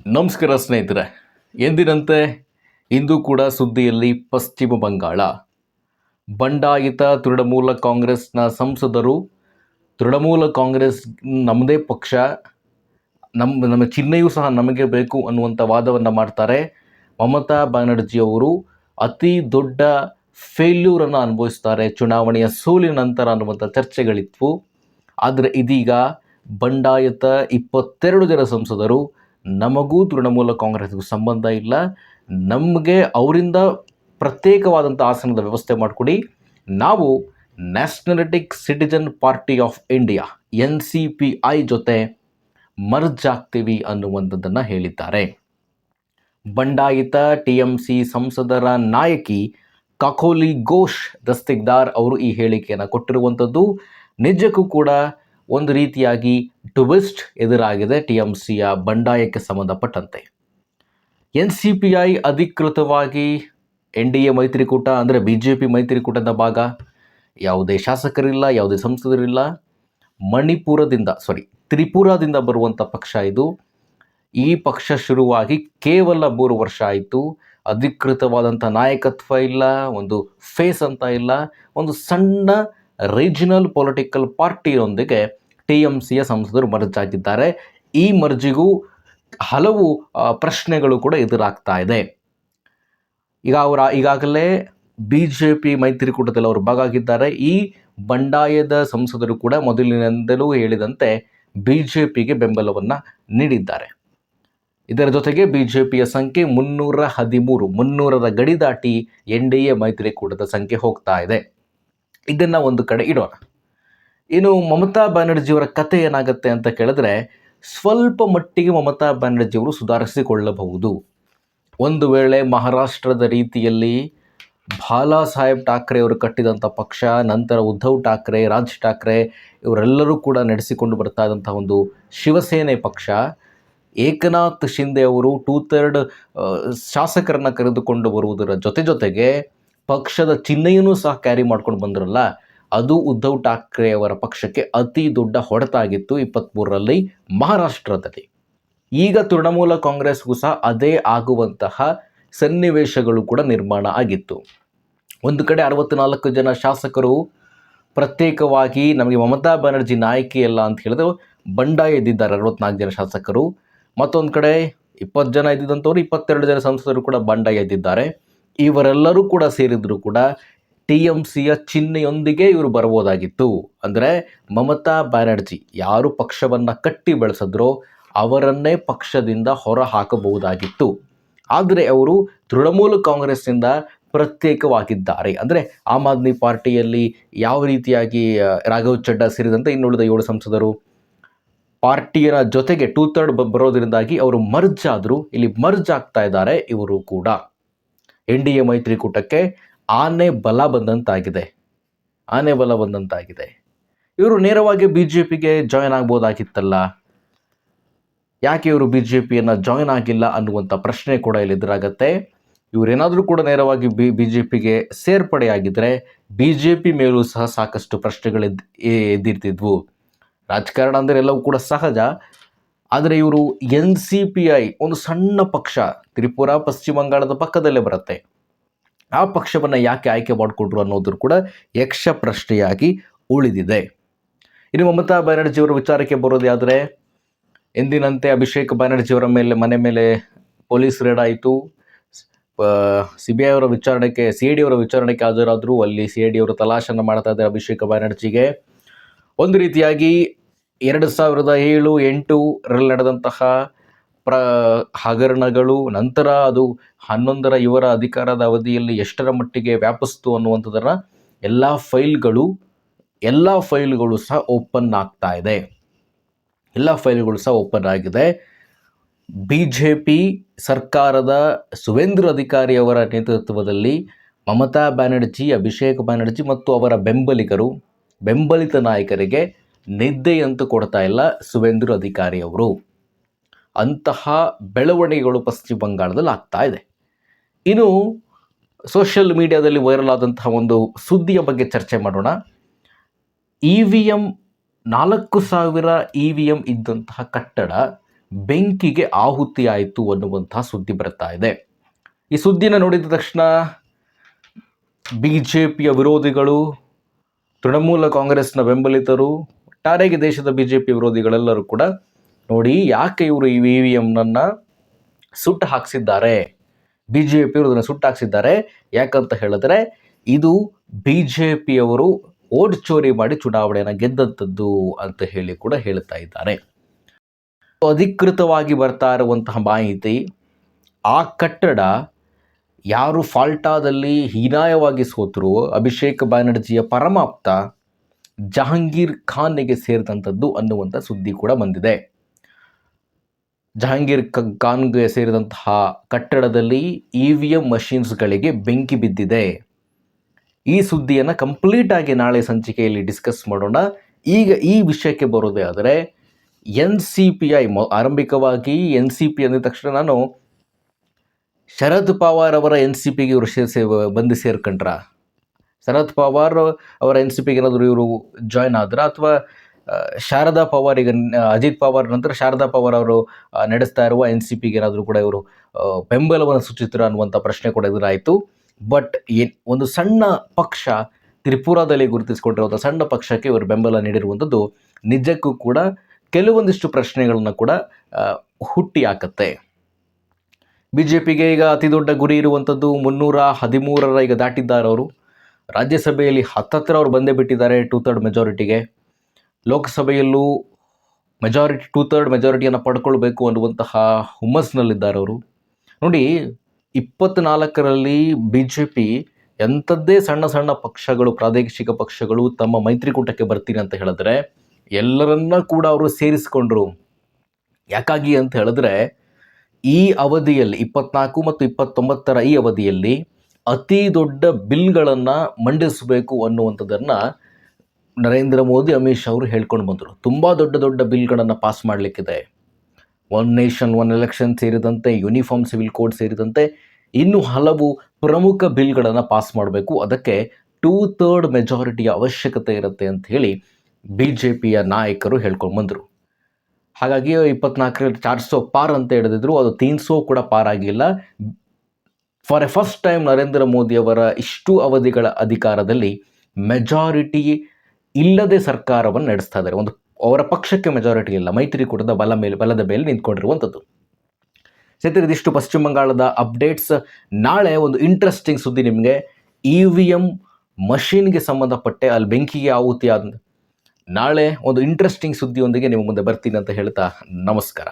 ನಮಸ್ಕಾರ ಸ್ನೇಹಿತರೆ. ಎಂದಿನಂತೆ ಇಂದು ಕೂಡ ಸುದ್ದಿಯಲ್ಲಿ ಪಶ್ಚಿಮ ಬಂಗಾಳ. ಬಂಡಾಯಿತ ತೃಣಮೂಲ ಕಾಂಗ್ರೆಸ್ನ ಸಂಸದರು ತೃಣಮೂಲ ಕಾಂಗ್ರೆಸ್ ನಮ್ಮದೇ ಪಕ್ಷ, ನಮ್ಮ ಚಿಹ್ನೆಯೂ ಸಹ ನಮಗೆ ಬೇಕು ಅನ್ನುವಂಥ ವಾದವನ್ನು ಮಾಡ್ತಾರೆ. ಮಮತಾ ಬ್ಯಾನರ್ಜಿಯವರು ಅತಿ ದೊಡ್ಡ ಫೇಲ್ಯೂರನ್ನು ಅನುಭವಿಸ್ತಾರೆ ಚುನಾವಣೆಯ ಸೋಲಿನ ನಂತರ ಅನ್ನುವಂಥ ಚರ್ಚೆಗಳಿದ್ವು. ಆದರೆ ಇದೀಗ ಬಂಡಾಯಿತ 22 ಜನ ಸಂಸದರು ನಮಗೂ ತೃಣಮೂಲ ಕಾಂಗ್ರೆಸ್ಗೂ ಸಂಬಂಧ ಇಲ್ಲ, ನಮಗೆ ಅವರಿಂದ ಪ್ರತ್ಯೇಕವಾದಂಥ ಆಸನದ ವ್ಯವಸ್ಥೆ ಮಾಡಿಕೊಡಿ, ನಾವು nationalistic citizen party of India NCPI ಜೊತೆ ಮರ್ಜ್ ಆಗ್ತೀವಿ ಅನ್ನುವಂಥದ್ದನ್ನು ಹೇಳಿದ್ದಾರೆ. ಬಂಡಾಯಿತ TMC ಸಂಸದರ ನಾಯಕಿ ಕಕೋಲಿ ಘೋಷ್ ದಸ್ತಿಕ್ದಾರ್ ಅವರು ಈ ಹೇಳಿಕೆಯನ್ನು ಕೊಟ್ಟಿರುವಂಥದ್ದು. ನಿಜಕ್ಕೂ ಕೂಡ ಒಂದು ರೀತಿಯಾಗಿ ಟ್ವಿಸ್ಟ್ ಎದುರಾಗಿದೆ TMCಯ ಬಂಡಾಯಕ್ಕೆ ಸಂಬಂಧಪಟ್ಟಂತೆ. NCPI ಅಧಿಕೃತವಾಗಿ NDA ಮೈತ್ರಿಕೂಟ ಅಂದರೆ BJP ಮೈತ್ರಿಕೂಟದ ಭಾಗ. ಯಾವುದೇ ಶಾಸಕರಿಲ್ಲ, ಯಾವುದೇ ಸಂಸದರಿಲ್ಲ. ತ್ರಿಪುರಾದಿಂದ ಬರುವಂಥ ಪಕ್ಷ ಇದು. ಈ ಪಕ್ಷ ಶುರುವಾಗಿ ಕೇವಲ 3 ವರ್ಷ ಆಯಿತು. ಅಧಿಕೃತವಾದಂಥ ನಾಯಕತ್ವ ಇಲ್ಲ, ಒಂದು ಫೇಸ್ ಅಂತ ಇಲ್ಲ. ಒಂದು ಸಣ್ಣ ರೀಜನಲ್ ಪೊಲಿಟಿಕಲ್ ಪಾರ್ಟಿಯೊಂದಿಗೆ TMCಯ ಸಂಸದರು ಮರ್ಜ್ ಆಗಿದ್ದಾರೆ. ಈ ಮರ್ಜಿಗೂ ಹಲವು ಪ್ರಶ್ನೆಗಳು ಕೂಡ ಎದುರಾಗ್ತಾ ಇದೆ. ಈಗ ಈಗಾಗಲೇ BJP ಮೈತ್ರಿಕೂಟದಲ್ಲಿ ಅವರು ಭಾಗ ಆಗಿದ್ದಾರೆ. ಈ ಬಂಡಾಯದ ಸಂಸದರು ಕೂಡ ಮೊದಲಿನಿಂದಲೂ ಹೇಳಿದಂತೆ BJPಗೆ ಬೆಂಬಲವನ್ನು ನೀಡಿದ್ದಾರೆ. ಇದರ ಜೊತೆಗೆ BJPಯ ಸಂಖ್ಯೆ 313 ಗಡಿ ದಾಟಿ NDA ಮೈತ್ರಿಕೂಟದ ಸಂಖ್ಯೆ ಹೋಗ್ತಾ ಇದೆ. ಇದನ್ನು ಒಂದು ಕಡೆ ಇಡೋಣ. ಇನ್ನು ಮಮತಾ ಬ್ಯಾನರ್ಜಿಯವರ ಕತೆ ಏನಾಗುತ್ತೆ ಅಂತ ಕೇಳಿದ್ರೆ, ಸ್ವಲ್ಪ ಮಟ್ಟಿಗೆ ಮಮತಾ ಬ್ಯಾನರ್ಜಿಯವರು ಸುಧಾರಿಸಿಕೊಳ್ಳಬಹುದು. ಒಂದು ವೇಳೆ ಮಹಾರಾಷ್ಟ್ರದ ರೀತಿಯಲ್ಲಿ ಬಾಲಾ ಸಾಹೇಬ್ ಠಾಕ್ರೆ ಅವರು ಕಟ್ಟಿದಂಥ ಪಕ್ಷ, ನಂತರ ಉದ್ಧವ್ ಠಾಕ್ರೆ, ರಾಜ್ ಠಾಕ್ರೆ ಇವರೆಲ್ಲರೂ ಕೂಡ ನಡೆಸಿಕೊಂಡು ಬರ್ತಾ ಇದ್ದಂಥ ಒಂದು ಶಿವಸೇನೆ ಪಕ್ಷ, ಏಕನಾಥ್ ಶಿಂದೆ ಅವರು 2/3 ಶಾಸಕರನ್ನು ಕರೆದುಕೊಂಡು ಬರುವುದರ ಜೊತೆಗೆ ಪಕ್ಷದ ಚಿಹ್ನೆಯನ್ನು ಸಹ ಕ್ಯಾರಿ ಮಾಡ್ಕೊಂಡು ಬಂದ್ರಲ್ಲ, ಅದು ಉದ್ಧವ್ ಠಾಕ್ರೆ ಅವರ ಪಕ್ಷಕ್ಕೆ ಅತಿ ದೊಡ್ಡ ಹೊಡೆತಾಗಿತ್ತು 23ರಲ್ಲಿ ಮಹಾರಾಷ್ಟ್ರದಲ್ಲಿ. ಈಗ ತೃಣಮೂಲ ಕಾಂಗ್ರೆಸ್ಗೂ ಸಹ ಅದೇ ಆಗುವಂತಹ ಸನ್ನಿವೇಶಗಳು ಕೂಡ ನಿರ್ಮಾಣ ಆಗಿತ್ತು. ಒಂದು ಕಡೆ 64 ಜನ ಶಾಸಕರು ಪ್ರತ್ಯೇಕವಾಗಿ ನಮಗೆ ಮಮತಾ ಬ್ಯಾನರ್ಜಿ ನಾಯಕಿಯಲ್ಲ ಅಂತ ಹೇಳಿದ್ರೆ ಬಂಡಾಯ ಎದ್ದಿದ್ದಾರೆ 64 ಜನ ಶಾಸಕರು. ಮತ್ತೊಂದು ಕಡೆ 20 ಜನ ಇದ್ದಿದ್ದಂಥವ್ರು 22 ಜನ ಸಂಸದರು ಕೂಡ ಬಂಡಾಯ ಎದ್ದಿದ್ದಾರೆ. ಇವರೆಲ್ಲರೂ ಕೂಡ ಸೇರಿದ್ರು ಕೂಡ TMCಯ ಚಿಹ್ನೆಯೊಂದಿಗೆ ಇವರು ಬರ್ಬೋದಾಗಿತ್ತು. ಅಂದರೆ ಮಮತಾ ಬ್ಯಾನರ್ಜಿ ಯಾರು ಪಕ್ಷವನ್ನು ಕಟ್ಟಿ ಬೆಳೆಸಿದ್ರೋ ಅವರನ್ನೇ ಪಕ್ಷದಿಂದ ಹೊರ ಹಾಕಬಹುದಾಗಿತ್ತು. ಆದರೆ ಅವರು ತೃಣಮೂಲ ಕಾಂಗ್ರೆಸ್ನಿಂದ ಪ್ರತ್ಯೇಕವಾಗಿದ್ದಾರೆ. ಅಂದರೆ ಆಮ್ ಆದ್ಮಿ ಪಾರ್ಟಿಯಲ್ಲಿ ಯಾವ ರೀತಿಯಾಗಿ ರಾಘವ್ ಚಡ್ಡಾ ಸೇರಿದಂತೆ ಇನ್ನುಳಿದ 7 ಸಂಸದರು ಪಾರ್ಟಿಯ ಜೊತೆಗೆ 2/3 ಬರೋದರಿಂದಾಗಿ ಅವರು ಮರ್ಜ್ ಆದರು. ಇಲ್ಲಿ ಮರ್ಜ್ ಆಗ್ತಾ ಇದ್ದಾರೆ ಇವರು ಕೂಡ. NDA ಮೈತ್ರಿಕೂಟಕ್ಕೆ ಆನೆ ಬಲ ಬಂದಂತಾಗಿದೆ. ಇವರು ನೇರವಾಗಿ BJPಗೆ ಜಾಯ್ನ್ ಆಗ್ಬೋದಾಗಿತ್ತಲ್ಲ, ಯಾಕೆ ಇವರು BJPಯನ್ನು ಜಾಯ್ನ್ ಆಗಿಲ್ಲ ಅನ್ನುವಂಥ ಪ್ರಶ್ನೆ ಕೂಡ ಇಲ್ಲಿ ಎದುರಾಗತ್ತೆ. ಇವರೇನಾದರೂ ಕೂಡ ನೇರವಾಗಿ BJPಗೆ ಸೇರ್ಪಡೆಯಾಗಿದ್ದರೆ BJP ಮೇಲೂ ಸಹ ಸಾಕಷ್ಟು ಪ್ರಶ್ನೆಗಳು ಎದ್ದಿರ್ತಿದ್ವು. ರಾಜಕಾರಣ ಅಂದರೆ ಎಲ್ಲವೂ ಕೂಡ ಸಹಜ. ಆದರೆ ಇವರು NCPI ಒಂದು ಸಣ್ಣ ಪಕ್ಷ, ತ್ರಿಪುರಾ ಪಶ್ಚಿಮ ಬಂಗಾಳದ ಪಕ್ಕದಲ್ಲೇ ಬರುತ್ತೆ, ಆ ಪಕ್ಷವನ್ನು ಯಾಕೆ ಆಯ್ಕೆ ಮಾಡಿಕೊಂಡ್ರು ಅನ್ನೋದು ಕೂಡ ಯಕ್ಷ ಪ್ರಶ್ನೆಯಾಗಿ ಉಳಿದಿದೆ. ಇನ್ನು ಮಮತಾ ಬ್ಯಾನರ್ಜಿಯವರ ವಿಚಾರಕ್ಕೆ ಬರೋದಾದರೆ, ಎಂದಿನಂತೆ ಅಭಿಷೇಕ್ ಬ್ಯಾನರ್ಜಿಯವರ ಮನೆ ಮೇಲೆ ಪೊಲೀಸ್ ರೇಡ್ ಆಯಿತು. CBI ಅವರ ವಿಚಾರಣೆಗೆ CID ಅವರ ವಿಚಾರಣೆಗೆ ಹಾಜರಾದರು. ಅಲ್ಲಿ CID ಅವರು ತಲಾಶನ್ನು ಮಾಡ್ತಾ ಇದ್ದಾರೆ ಅಭಿಷೇಕ್ ಬ್ಯಾನರ್ಜಿಗೆ. ಒಂದು ರೀತಿಯಾಗಿ 2007-8ರಲ್ಲಿ ನಡೆದಂತಹ ಹಗರಣಗಳು, ನಂತರ ಅದು 11ರ ಇವರ ಅಧಿಕಾರದ ಅವಧಿಯಲ್ಲಿ ಎಷ್ಟರ ಮಟ್ಟಿಗೆ ವ್ಯಾಪಿಸ್ತು ಅನ್ನುವಂಥದ್ದನ್ನು ಎಲ್ಲ ಫೈಲ್ಗಳು ಸಹ ಓಪನ್ ಆಗ್ತಾ ಇದೆ. ಆಗಿದೆ. BJP ಸರ್ಕಾರದ ಸುವೇಂದ್ರ ಅಧಿಕಾರಿ ಅವರ ನೇತೃತ್ವದಲ್ಲಿ ಮಮತಾ ಬ್ಯಾನರ್ಜಿ, ಅಭಿಷೇಕ್ ಬ್ಯಾನರ್ಜಿ ಮತ್ತು ಅವರ ಬೆಂಬಲಿತ ನಾಯಕರಿಗೆ ನಿದ್ದೆಯಂತೂ ಕೊಡ್ತಾ ಇಲ್ಲ ಸುವೇಂದ್ರ ಅಧಿಕಾರಿ ಅವರು. ಅಂತಹ ಬೆಳವಣಿಗೆಗಳು ಪಶ್ಚಿಮ ಬಂಗಾಳದಲ್ಲಿ ಆಗ್ತಾ ಇದೆ. ಇನ್ನು ಸೋಷಿಯಲ್ ಮೀಡಿಯಾದಲ್ಲಿ ವೈರಲ್ ಆದಂತಹ ಒಂದು ಸುದ್ದಿಯ ಬಗ್ಗೆ ಚರ್ಚೆ ಮಾಡೋಣ. EVM 4000 EVM ಇದ್ದಂತಹ ಕಟ್ಟಡ ಬೆಂಕಿಗೆ ಆಹುತಿ ಆಯಿತು ಅನ್ನುವಂತಹ ಸುದ್ದಿ ಬರ್ತಾ ಇದೆ. ಈ ಸುದ್ದಿನ ನೋಡಿದ ತಕ್ಷಣ BJPಯ ವಿರೋಧಿಗಳು, ತೃಣಮೂಲ ಕಾಂಗ್ರೆಸ್ನ ಬೆಂಬಲಿತರು, ಒಟ್ಟಾರೆಗೆ ದೇಶದ BJP ವಿರೋಧಿಗಳೆಲ್ಲರೂ ಕೂಡ ನೋಡಿ ಯಾಕೆ ಇವರು ಈ EVMನನ್ನು ಸುಟ್ಟು ಹಾಕಿಸಿದ್ದಾರೆ, BJP ಅದನ್ನು ಸುಟ್ಟು ಹಾಕಿಸಿದ್ದಾರೆ ಯಾಕಂತ ಹೇಳಿದ್ರೆ ಇದು BJPಯವರು ಓಟ್ ಚೋರಿ ಮಾಡಿ ಚುನಾವಣೆಯನ್ನು ಗೆದ್ದಂಥದ್ದು ಅಂತ ಹೇಳಿ ಕೂಡ ಹೇಳ್ತಾ ಇದ್ದಾರೆ. ಅಧಿಕೃತವಾಗಿ ಬರ್ತಾ ಇರುವಂತಹ ಮಾಹಿತಿ, ಆ ಕಟ್ಟಡ ಯಾರು ಫಾಲ್ಟಾದಲ್ಲಿ ಹೀನಾಯವಾಗಿ ಸೋತರು ಅಭಿಷೇಕ್ ಬ್ಯಾನರ್ಜಿಯ ಪರಮಾಪ್ತ ಜಹಾಂಗೀರ್ ಖಾನ್ಗೆ ಸೇರಿದಂಥದ್ದು ಅನ್ನುವಂಥ ಸುದ್ದಿ ಕೂಡ ಬಂದಿದೆ. ಜಹಾಂಗೀರ್ ಖಾನ್ಗೆ ಸೇರಿದಂತಹ ಕಟ್ಟಡದಲ್ಲಿ EVM ಮಷಿನ್ಸ್ಗಳಿಗೆ ಬೆಂಕಿ ಬಿದ್ದಿದೆ. ಈ ಸುದ್ದಿಯನ್ನು ಕಂಪ್ಲೀಟ್ ಆಗಿ ನಾಳೆ ಸಂಚಿಕೆಯಲ್ಲಿ ಡಿಸ್ಕಸ್ ಮಾಡೋಣ. ಈಗ ಈ ವಿಷಯಕ್ಕೆ ಬರೋದೇ ಆದರೆ NCPI ಆರಂಭಿಕವಾಗಿ NCP ಅಂದ ತಕ್ಷಣ ನಾನು ಶರದ್ ಪವಾರ್ ಅವರ NCPಗೆ ಇವರು ಬಂದು ಸೇರ್ಕೊಂಡ್ರ, ಶರದ್ ಪವಾರ್ ಅವರ NCPಗೆ ಏನಾದರೂ ಇವರು ಜಾಯ್ನ್ ಆದ್ರ, ಅಥವಾ ಶಾರದಾ ಪವಾರ್, ಈಗ ಅಜಿತ್ ಪವಾರ್ ನಂತರ ಶಾರದಾ ಪವಾರ್ ಅವರು ನಡೆಸ್ತಾ ಇರುವ NCPಗೆ ಏನಾದರೂ ಕೂಡ ಇವರು ಬೆಂಬಲವನ್ನು ಸೂಚಿಸಿದ್ರು ಅನ್ನುವಂಥ ಪ್ರಶ್ನೆ ಕೂಡ ಎದುರಾಯಿತು. ಬಟ್ ಒಂದು ಸಣ್ಣ ಪಕ್ಷ, ತ್ರಿಪುರಾದಲ್ಲಿ ಗುರುತಿಸಿಕೊಂಡಿರುವಂಥ ಸಣ್ಣ ಪಕ್ಷಕ್ಕೆ ಇವರು ಬೆಂಬಲ ನೀಡಿರುವಂಥದ್ದು ನಿಜಕ್ಕೂ ಕೂಡ ಕೆಲವೊಂದಿಷ್ಟು ಪ್ರಶ್ನೆಗಳನ್ನು ಕೂಡ ಹುಟ್ಟಿ ಹಾಕತ್ತೆ. BJPಗೆ ಈಗ ಅತಿ ದೊಡ್ಡ ಗುರಿ ಇರುವಂಥದ್ದು 313 ಈಗ ದಾಟಿದ್ದಾರೆ ಅವರು. ರಾಜ್ಯಸಭೆಯಲ್ಲಿ ಹತ್ತತ್ರ ಅವರು ಬಂದೇ ಬಿಟ್ಟಿದ್ದಾರೆ 2/3 ಮೆಜಾರಿಟಿಗೆ. ಲೋಕಸಭೆಯಲ್ಲೂ ಮೆಜಾರಿಟಿ 2/3 ಮೆಜಾರಿಟಿಯನ್ನು ಪಡ್ಕೊಳ್ಬೇಕು ಅನ್ನುವಂತಹ ಹುಮ್ಮಸ್ಸಿನಲ್ಲಿದ್ದಾರೆ ಅವರು. ನೋಡಿ 24ರಲ್ಲಿ BJP ಎಂಥದ್ದೇ ಸಣ್ಣ ಸಣ್ಣ ಪಕ್ಷಗಳು, ಪ್ರಾದೇಶಿಕ ಪಕ್ಷಗಳು ತಮ್ಮ ಮೈತ್ರಿಕೂಟಕ್ಕೆ ಬರ್ತೀನಿ ಅಂತ ಹೇಳಿದ್ರೆ ಎಲ್ಲರನ್ನ ಕೂಡ ಅವರು ಸೇರಿಸಿಕೊಂಡ್ರು. ಯಾಕಾಗಿ ಅಂತ ಹೇಳಿದ್ರೆ ಈ ಅವಧಿಯಲ್ಲಿ 24 ಮತ್ತು 29ರ ಈ ಅವಧಿಯಲ್ಲಿ ಅತಿ ದೊಡ್ಡ ಬಿಲ್ಗಳನ್ನು ಮಂಡಿಸಬೇಕು ಅನ್ನುವಂಥದ್ದನ್ನು ನರೇಂದ್ರ ಮೋದಿ, ಅಮಿತ್ ಶಾ ಅವರು ಹೇಳ್ಕೊಂಡು ಬಂದರು. ತುಂಬ ದೊಡ್ಡ ದೊಡ್ಡ ಬಿಲ್ಗಳನ್ನು ಪಾಸ್ ಮಾಡಲಿಕ್ಕಿದೆ. ಒನ್ ನೇಷನ್ ಒನ್ ಎಲೆಕ್ಷನ್ ಸೇರಿದಂತೆ, ಯೂನಿಫಾರ್ಮ್ ಸಿವಿಲ್ ಕೋಡ್ ಸೇರಿದಂತೆ ಇನ್ನೂ ಹಲವು ಪ್ರಮುಖ ಬಿಲ್ಗಳನ್ನು ಪಾಸ್ ಮಾಡಬೇಕು. ಅದಕ್ಕೆ 2/3 ಮೆಜಾರಿಟಿಯ ಅವಶ್ಯಕತೆ ಇರುತ್ತೆ ಅಂತ ಹೇಳಿ BJPಯ ನಾಯಕರು ಹೇಳ್ಕೊಂಡು ಬಂದರು. ಹಾಗಾಗಿ 24ರಲ್ಲಿ 400 ಪಾರ್ ಅಂತ ಹೇಳಿದ್ರು, ಅದು 300 ಕೂಡ ಪಾರ್ ಆಗಿಲ್ಲ. For A first time Narendra ಮೋದಿಯವರ ಇಷ್ಟು ಅವಧಿಗಳ ಅಧಿಕಾರದಲ್ಲಿ ಮೆಜಾರಿಟಿ ಇಲ್ಲದೆ ಸರ್ಕಾರವನ್ನು ನಡೆಸ್ತಾ ಇದ್ದಾರೆ. ಒಂದು ಅವರ ಪಕ್ಷಕ್ಕೆ ಮೆಜಾರಿಟಿ ಇಲ್ಲ, ಮೈತ್ರಿಕೂಟದ ಬಲದ ಮೇಲೆ ನಿಂತ್ಕೊಂಡಿರುವಂಥದ್ದು. ಸ್ನೇಹಿತರೆ, ಇದಿಷ್ಟು ಪಶ್ಚಿಮ ಬಂಗಾಳದ ಅಪ್ಡೇಟ್ಸ್. ನಾಳೆ ಒಂದು ಇಂಟ್ರೆಸ್ಟಿಂಗ್ ಸುದ್ದಿ ನಿಮಗೆ, EVM ಮಷೀನ್ಗೆ ಸಂಬಂಧಪಟ್ಟೆ ಅಲ್ಲಿ ಬೆಂಕಿಗೆ ಆಹುತಿ ನಾಳೆ ಒಂದು ಇಂಟ್ರೆಸ್ಟಿಂಗ್ ಸುದ್ದಿಯೊಂದಿಗೆ ನಿಮ್ಮ ಮುಂದೆ ಬರ್ತೀನಿ ಅಂತ ಹೇಳ್ತಾ ನಮಸ್ಕಾರ.